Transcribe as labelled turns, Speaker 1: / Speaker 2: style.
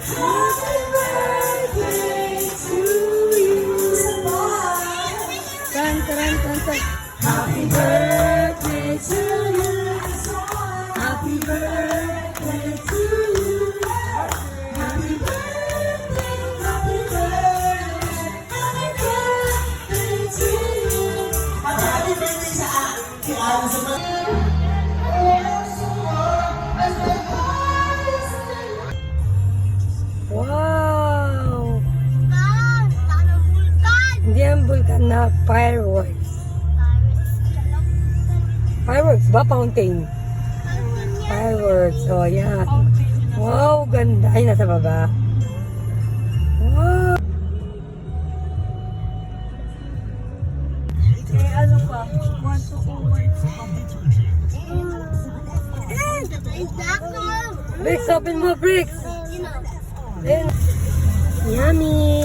Speaker 1: Happy birthday to you. Happy birthday to you. Happy birthday to you. Happy birthday, happy birthday, happy birthday to you. Happy birthday sa akin sa
Speaker 2: Wow!
Speaker 3: Tanang vulkan.
Speaker 2: Hindi ang vulkan na fireworks. Fireworks ba? Fountain? Fireworks. Oh, yan. Wow, ganda. Ay, nasa baba. Wow! Eh, ano pa? 1, 2, 1. Bricks, open mo, Bricks! Then, yummy!